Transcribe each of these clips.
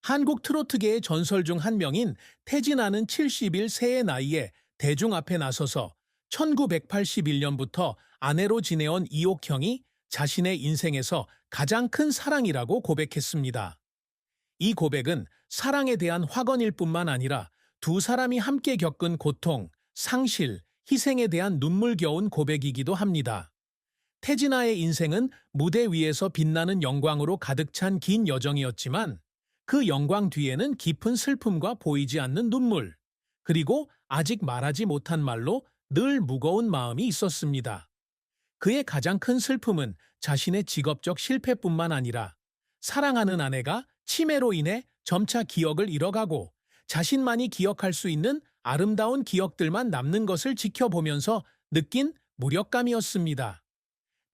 한국 트로트계의 전설 중 한 명인 태진아는 71세의 나이에 대중 앞에 나서서 1981년부터 아내로 지내온 이옥형이 자신의 인생에서 가장 큰 사랑이라고 고백했습니다. 이 고백은 사랑에 대한 확언일 뿐만 아니라 두 사람이 함께 겪은 고통, 상실, 희생에 대한 눈물겨운 고백이기도 합니다. 태진아의 인생은 무대 위에서 빛나는 영광으로 가득 찬 긴 여정이었지만 그 영광 뒤에는 깊은 슬픔과 보이지 않는 눈물, 그리고 아직 말하지 못한 말로 늘 무거운 마음이 있었습니다. 그의 가장 큰 슬픔은 자신의 직업적 실패뿐만 아니라 사랑하는 아내가 치매로 인해 점차 기억을 잃어가고 자신만이 기억할 수 있는 아름다운 기억들만 남는 것을 지켜보면서 느낀 무력감이었습니다.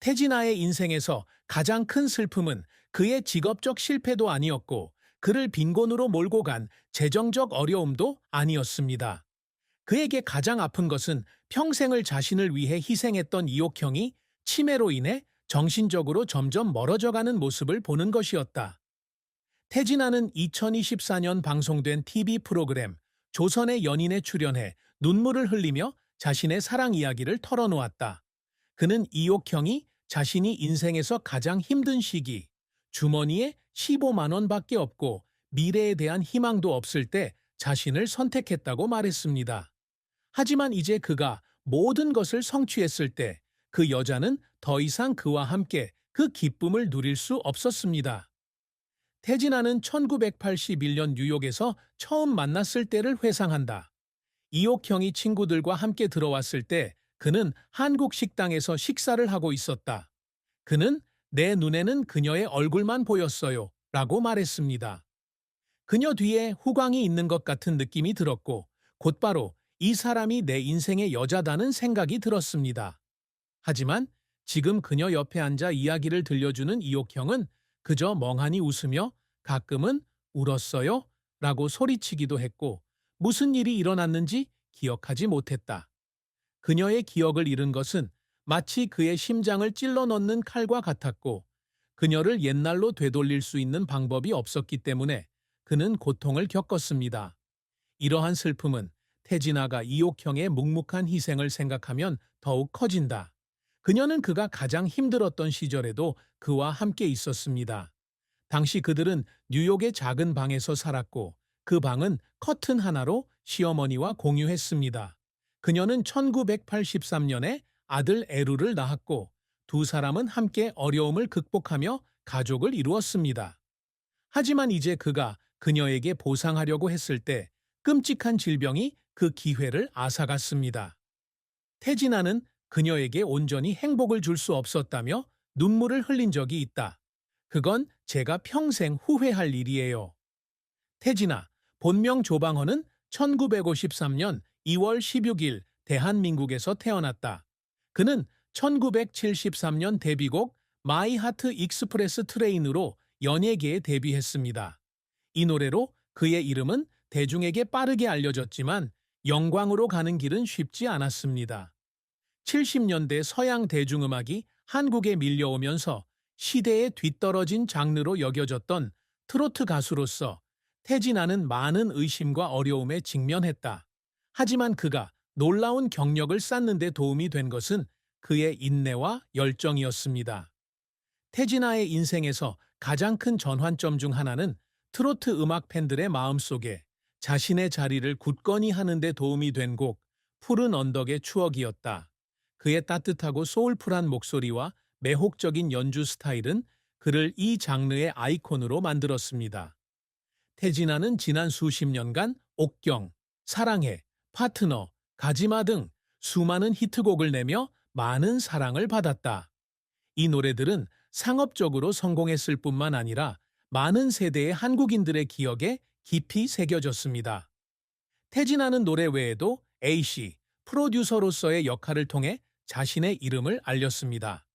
태진아의 인생에서 가장 큰 슬픔은 그의 직업적 실패도 아니었고 그를 빈곤으로 몰고 간 재정적 어려움도 아니었습니다. 그에게 가장 아픈 것은 평생을 자신을 위해 희생했던 이옥형이 치매로 인해 정신적으로 점점 멀어져가는 모습을 보는 것이었다. 태진아는 2024년 방송된 TV 프로그램 조선의 연인에 출연해 눈물을 흘리며 자신의 사랑 이야기를 털어놓았다. 그는 이옥형이 자신이 인생에서 가장 힘든 시기, 주머니에 15만 원밖에 없고 미래에 대한 희망도 없을 때 자신을 선택했다고 말했습니다. 하지만 이제 그가 모든 것을 성취했을 때 그 여자는 더 이상 그와 함께 그 기쁨을 누릴 수 없었습니다. 태진아는 1981년 뉴욕에서 처음 만났을 때를 회상한다. 이옥형이 친구들과 함께 들어왔을 때 그는 한국 식당에서 식사를 하고 있었다. 그는 내 눈에는 그녀의 얼굴만 보였어요. 라고 말했습니다. 그녀 뒤에 후광이 있는 것 같은 느낌이 들었고 곧바로 이 사람이 내 인생의 여자다는 생각이 들었습니다. 하지만 지금 그녀 옆에 앉아 이야기를 들려주는 이옥형은 그저 멍하니 웃으며 가끔은 울었어요? 라고 소리치기도 했고 무슨 일이 일어났는지 기억하지 못했다. 그녀의 기억을 잃은 것은 마치 그의 심장을 찔러 넣는 칼과 같았고 그녀를 옛날로 되돌릴 수 있는 방법이 없었기 때문에 그는 고통을 겪었습니다. 이러한 슬픔은 태진아가 이옥형의 묵묵한 희생을 생각하면 더욱 커진다. 그녀는 그가 가장 힘들었던 시절에도 그와 함께 있었습니다. 당시 그들은 뉴욕의 작은 방에서 살았고 그 방은 커튼 하나로 시어머니와 공유했습니다. 그녀는 1983년에 아들 에루를 낳았고 두 사람은 함께 어려움을 극복하며 가족을 이루었습니다. 하지만 이제 그가 그녀에게 보상하려고 했을 때 끔찍한 질병이 그 기회를 앗아갔습니다. 태진아는 그녀에게 온전히 행복을 줄 수 없었다며 눈물을 흘린 적이 있다. 그건 제가 평생 후회할 일이에요. 태진아, 본명 조방헌은 1953년 2월 16일 대한민국에서 태어났다. 그는 1973년 데뷔곡 마이 하트 익스프레스 트레인으로 연예계에 데뷔했습니다. 이 노래로 그의 이름은 대중에게 빠르게 알려졌지만 영광으로 가는 길은 쉽지 않았습니다. 70년대 서양 대중음악이 한국에 밀려오면서 시대에 뒤떨어진 장르로 여겨졌던 트로트 가수로서 태진아는 많은 의심과 어려움에 직면했다. 하지만 그가 놀라운 경력을 쌓는 데 도움이 된 것은 그의 인내와 열정이었습니다. 태진아의 인생에서 가장 큰 전환점 중 하나는 트로트 음악 팬들의 마음속에 자신의 자리를 굳건히 하는 데 도움이 된 곡 푸른 언덕의 추억이었다. 그의 따뜻하고 소울풀한 목소리와 매혹적인 연주 스타일은 그를 이 장르의 아이콘으로 만들었습니다. 태진아는 지난 수십 년간 옥경, 사랑해, 파트너, 가지마 등 수많은 히트곡을 내며 많은 사랑을 받았다. 이 노래들은 상업적으로 성공했을 뿐만 아니라 많은 세대의 한국인들의 기억에 깊이 새겨졌습니다. 태진아는 노래 외에도 A씨, 프로듀서로서의 역할을 통해 자신의 이름을 알렸습니다.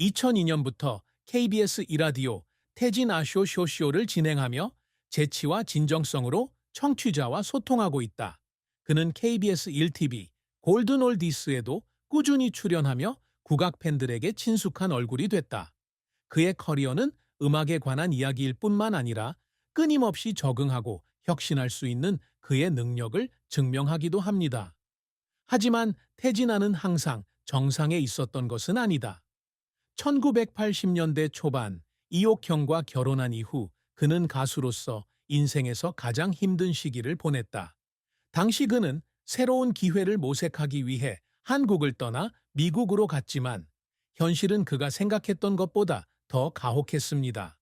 2002년부터 KBS 이라디오 태진아쇼 쇼쇼를 진행하며 재치와 진정성으로 청취자와 소통하고 있다. 그는 KBS 1TV 골든 올디스에도 꾸준히 출연하며 국악 팬들에게 친숙한 얼굴이 됐다. 그의 커리어는 음악에 관한 이야기일 뿐만 아니라 끊임없이 적응하고 혁신할 수 있는 그의 능력을 증명하기도 합니다. 하지만 태진아는 항상 정상에 있었던 것은 아니다. 1980년대 초반 이옥형과 결혼한 이후 그는 가수로서 인생에서 가장 힘든 시기를 보냈다. 당시 그는 새로운 기회를 모색하기 위해 한국을 떠나 미국으로 갔지만 현실은 그가 생각했던 것보다 더 가혹했습니다.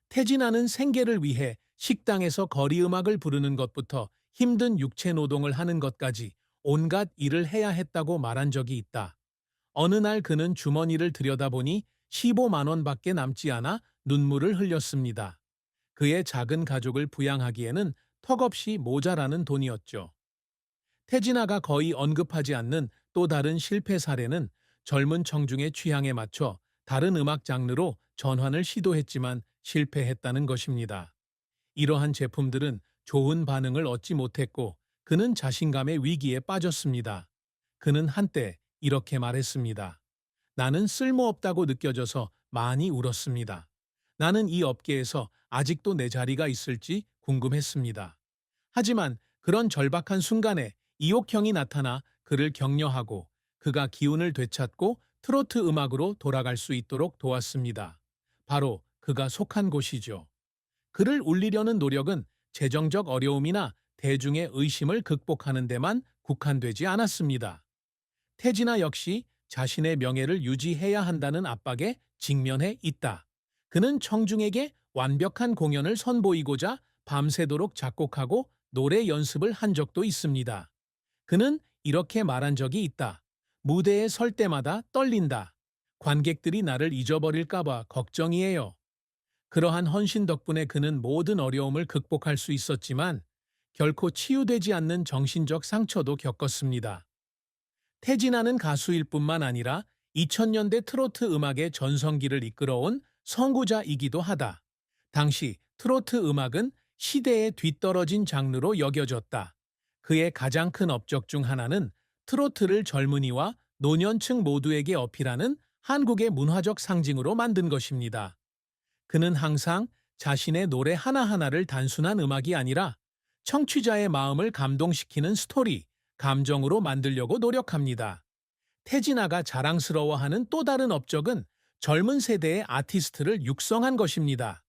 태진아는 생계를 위해 식당에서 거리음악을 부르는 것부터 힘든 육체 노동을 하는 것까지 온갖 일을 해야 했다고 말한 적이 있다. 어느 날 그는 주머니를 들여다보니 15만 원밖에 남지 않아 눈물을 흘렸습니다. 그의 작은 가족을 부양하기에는 턱없이 모자라는 돈이었죠. 태진아가 거의 언급하지 않는 또 다른 실패 사례는 젊은 청중의 취향에 맞춰 다른 음악 장르로 전환을 시도했지만 실패했다는 것입니다. 이러한 제품들은 좋은 반응을 얻지 못했고 그는 자신감의 위기에 빠졌습니다. 그는 한때 이렇게 말했습니다. 나는 쓸모없다고 느껴져서 많이 울었습니다. 나는 이 업계에서 아직도 내 자리가 있을지 궁금했습니다. 하지만 그런 절박한 순간에 이옥형이 나타나 그를 격려하고 그가 기운을 되찾고 트로트 음악으로 돌아갈 수 있도록 도왔습니다. 바로 그가 속한 곳이죠. 그를 울리려는 노력은 재정적 어려움이나 대중의 의심을 극복하는 데만 국한되지 않았습니다. 태진아 역시 자신의 명예를 유지해야 한다는 압박에 직면해 있다. 그는 청중에게 완벽한 공연을 선보이고자 밤새도록 작곡하고 노래 연습을 한 적도 있습니다. 그는 이렇게 말한 적이 있다. 무대에 설 때마다 떨린다. 관객들이 나를 잊어버릴까봐 걱정이에요. 그러한 헌신 덕분에 그는 모든 어려움을 극복할 수 있었지만 결코 치유되지 않는 정신적 상처도 겪었습니다. 태진아는 가수일 뿐만 아니라 2000년대 트로트 음악의 전성기를 이끌어온 선구자이기도 하다. 당시 트로트 음악은 시대에 뒤떨어진 장르로 여겨졌다. 그의 가장 큰 업적 중 하나는 트로트를 젊은이와 노년층 모두에게 어필하는 한국의 문화적 상징으로 만든 것입니다. 그는 항상 자신의 노래 하나하나를 단순한 음악이 아니라 청취자의 마음을 감동시키는 스토리, 감정으로 만들려고 노력합니다. 태진아가 자랑스러워하는 또 다른 업적은 젊은 세대의 아티스트를 육성한 것입니다.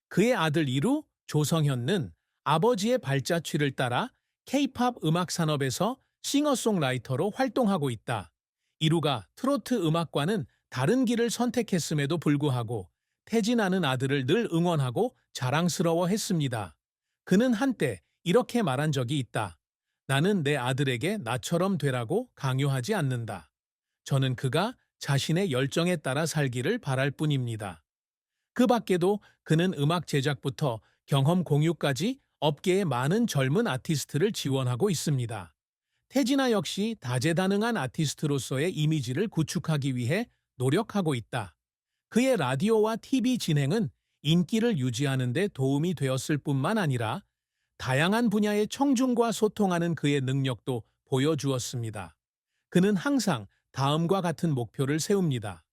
그의 아들 이루, 조성현은 아버지의 발자취를 따라 K-팝 음악 산업에서 싱어송라이터로 활동하고 있다. 이루가 트로트 음악과는 다른 길을 선택했음에도 불구하고 태진아는 아들을 늘 응원하고 자랑스러워했습니다. 그는 한때 이렇게 말한 적이 있다. 나는 내 아들에게 나처럼 되라고 강요하지 않는다. 저는 그가 자신의 열정에 따라 살기를 바랄 뿐입니다. 그 밖에도 그는 음악 제작부터 경험 공유까지 업계의 많은 젊은 아티스트를 지원하고 있습니다. 태진아 역시 다재다능한 아티스트로서의 이미지를 구축하기 위해 노력하고 있다. 그의 라디오와 TV 진행은 인기를 유지하는 데 도움이 되었을 뿐만 아니라 다양한 분야의 청중과 소통하는 그의 능력도 보여주었습니다. 그는 항상 다음과 같은 목표를 세웁니다.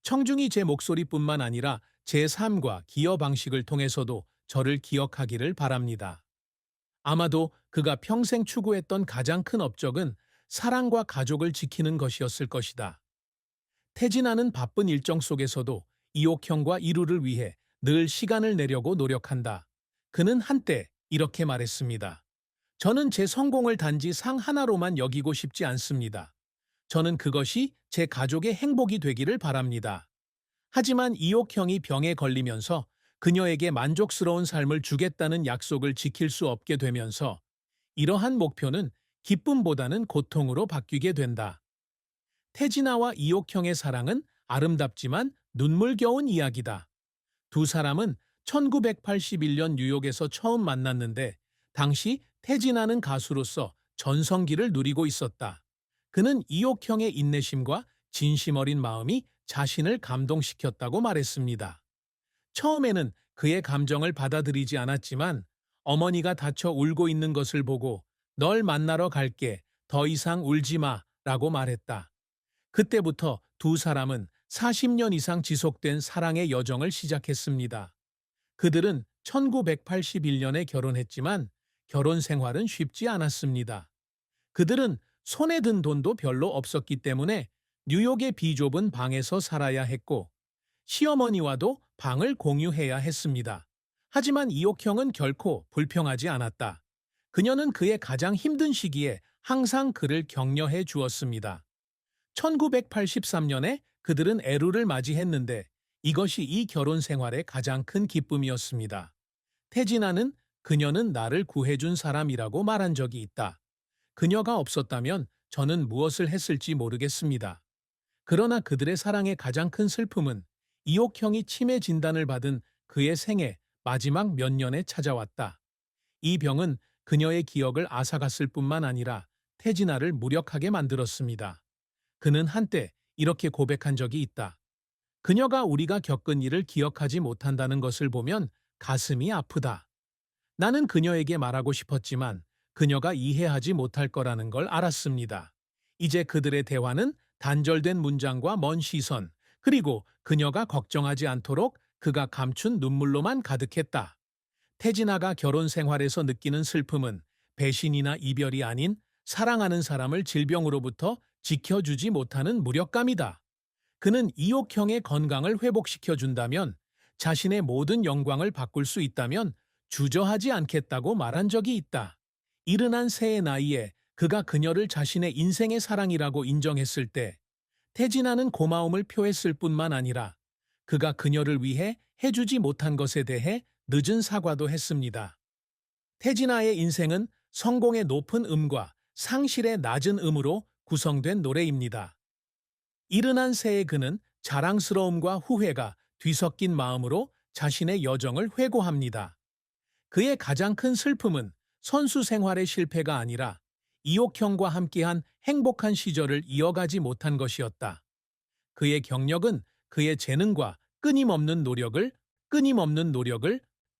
청중이 제 목소리뿐만 아니라 제 삶과 기여 방식을 통해서도 저를 기억하기를 바랍니다. 아마도 그가 평생 추구했던 가장 큰 업적은 사랑과 가족을 지키는 것이었을 것이다. 태진아는 바쁜 일정 속에서도 이옥형과 이루를 위해 늘 시간을 내려고 노력한다. 그는 한때 이렇게 말했습니다. 저는 제 성공을 단지 상 하나로만 여기고 싶지 않습니다. 저는 그것이 제 가족의 행복이 되기를 바랍니다. 하지만 이옥형이 병에 걸리면서 그녀에게 만족스러운 삶을 주겠다는 약속을 지킬 수 없게 되면서 이러한 목표는 기쁨보다는 고통으로 바뀌게 된다. 태진아와 이옥형의 사랑은 아름답지만 눈물겨운 이야기다. 두 사람은 1981년 뉴욕에서 처음 만났는데 당시 태진아는 가수로서 전성기를 누리고 있었다. 그는 이옥형의 인내심과 진심 어린 마음이 자신을 감동시켰다고 말했습니다. 처음에는 그의 감정을 받아들이지 않았지만 어머니가 다쳐 울고 있는 것을 보고 널 만나러 갈게, 더 이상 울지 마 라고 말했다. 그때부터 두 사람은 40년 이상 지속된 사랑의 여정을 시작했습니다. 그들은 1981년에 결혼했지만 결혼 생활은 쉽지 않았습니다. 그들은 손에 든 돈도 별로 없었기 때문에 뉴욕의 비좁은 방에서 살아야 했고 시어머니와도 방을 공유해야 했습니다. 하지만 이옥형은 결코 불평하지 않았다. 그녀는 그의 가장 힘든 시기에 항상 그를 격려해 주었습니다. 1983년에 그들은 애루를 맞이했는데 이것이 이 결혼 생활의 가장 큰 기쁨이었습니다. 태진아는 그녀는 나를 구해준 사람이라고 말한 적이 있다. 그녀가 없었다면 저는 무엇을 했을지 모르겠습니다. 그러나 그들의 사랑의 가장 큰 슬픔은 이옥형이 치매 진단을 받은 그의 생애 마지막 몇 년에 찾아왔다. 이 병은 그녀의 기억을 앗아갔을 뿐만 아니라 태진아를 무력하게 만들었습니다. 그는 한때 이렇게 고백한 적이 있다. 그녀가 우리가 겪은 일을 기억하지 못한다는 것을 보면 가슴이 아프다. 나는 그녀에게 말하고 싶었지만 그녀가 이해하지 못할 거라는 걸 알았습니다. 이제 그들의 대화는 단절된 문장과 먼 시선, 그리고 그녀가 걱정하지 않도록 그가 감춘 눈물로만 가득했다. 태진아가 결혼 생활에서 느끼는 슬픔은 배신이나 이별이 아닌 사랑하는 사람을 질병으로부터 지켜주지 못하는 무력감이다. 그는 이옥형의 건강을 회복시켜준다면, 자신의 모든 영광을 바꿀 수 있다면 주저하지 않겠다고 말한 적이 있다. 이른한 새의 나이에 그가 그녀를 자신의 인생의 사랑이라고 인정했을 때 태진아는 고마움을 표했을 뿐만 아니라 그가 그녀를 위해 해주지 못한 것에 대해 늦은 사과도 했습니다. 태진아의 인생은 성공의 높은 음과 상실의 낮은 음으로 구성된 노래입니다. 이른한 새의 그는 자랑스러움과 후회가 뒤섞인 마음으로 자신의 여정을 회고합니다. 그의 가장 큰 슬픔은 선수 생활의 실패가 아니라 이옥형과 함께한 행복한 시절을 이어가지 못한 것이었다. 그의 경력은 그의 재능과 끊임없는 노력을